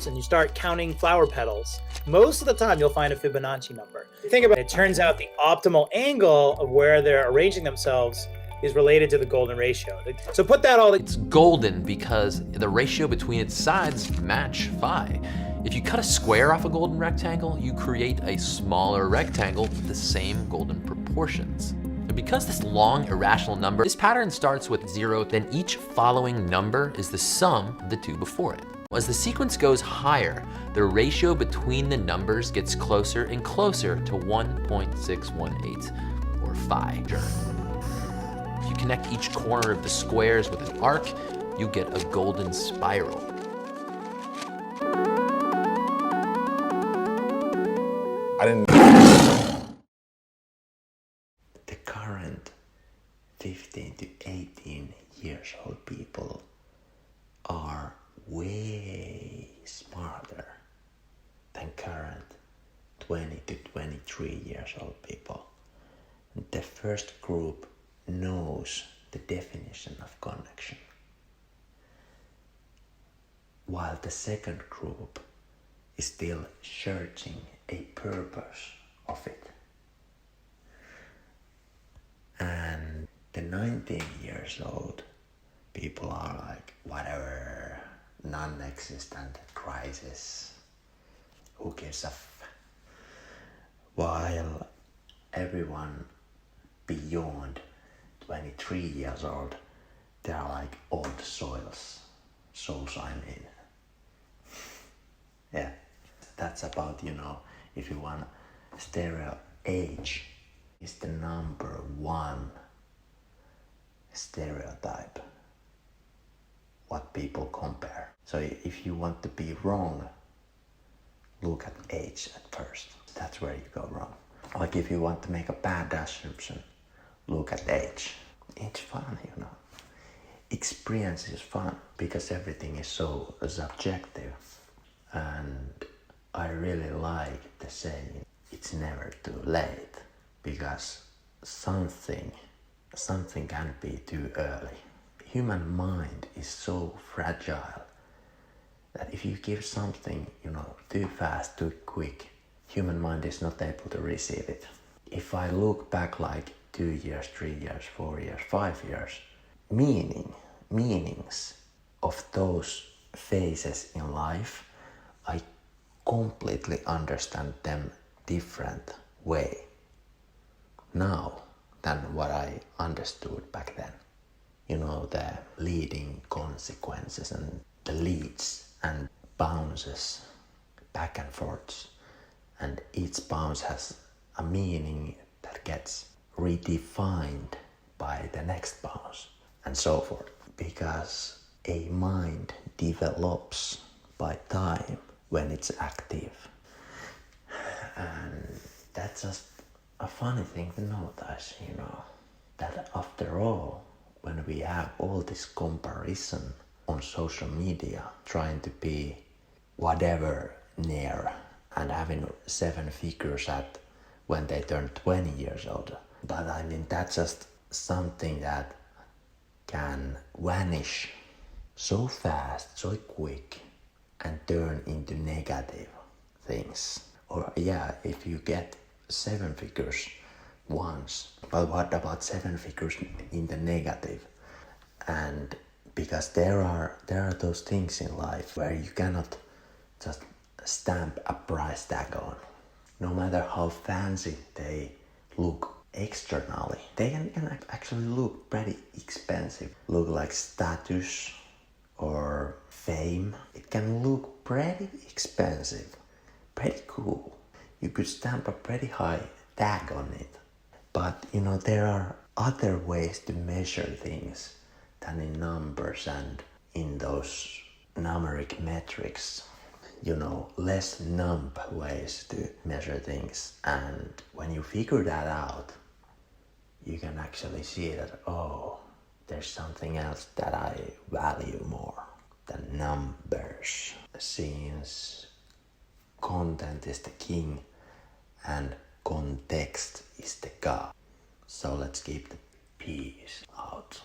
and you start counting flower petals, most of the time you'll find a Fibonacci number. Think about it, it turns out the optimal angle of where they're arranging themselves is related to the golden ratio. So put that all. It's golden because the ratio between its sides match phi. If you cut a square off a golden rectangle, you create a smaller rectangle with the same golden proportions. And because this long irrational number, this pattern starts with 0, then each following number is the sum of the two before it. As the sequence goes higher, the ratio between the numbers gets closer and closer to 1.618, or phi. If you connect each corner of the squares with an arc, you get a golden spiral. The current 15 to 18 years old people are way smarter than current 20 to 23 years old people. The first group knows the definition of connection, while the second group is still searching a purpose of it. And the 19 years old people are like, whatever, non-existent crisis, who gives a while everyone beyond 23 years old, they're like old souls I mean. Yeah, that's about, if you want stereo, age is the number one stereotype what people compare. So if you want to be wrong, look at age at first. That's where you go wrong. Like if you want to make a bad assumption, look at age. It's fun, Experience is fun because everything is so subjective. And I really like the saying, it's never too late, because something can be too early. Human mind is so fragile that if you give something, too fast, too quick, human mind is not able to receive it. If I look back like 2 years, 3 years, 4 years, 5 years, meanings of those phases in life, I completely understand them different way now than what I understood back then. The leading consequences and the leads and bounces back and forth, and each bounce has a meaning that gets redefined by the next bounce and so forth, because a mind develops by time when it's active. And that's just a funny thing to notice, that after all, when we have all this comparison on social media, trying to be whatever near and having 7 figures at when they turn 20 years old. But that's just something that can vanish so fast, so quick, and turn into negative things. Or if you get 7 figures once, but what about 7 figures in the negative? And because there are those things in life where you cannot just stamp a price tag on. No matter how fancy they look externally, they can actually look pretty expensive. Look like status or fame. It can look pretty expensive, pretty cool. You could stamp a pretty high tag on it. But there are other ways to measure things than in numbers and in those numeric metrics. Less numb ways to measure things. And when you figure that out, you can actually see that, there's something else that I value more than numbers. Since content is the king and context is the god. So let's keep the peace out.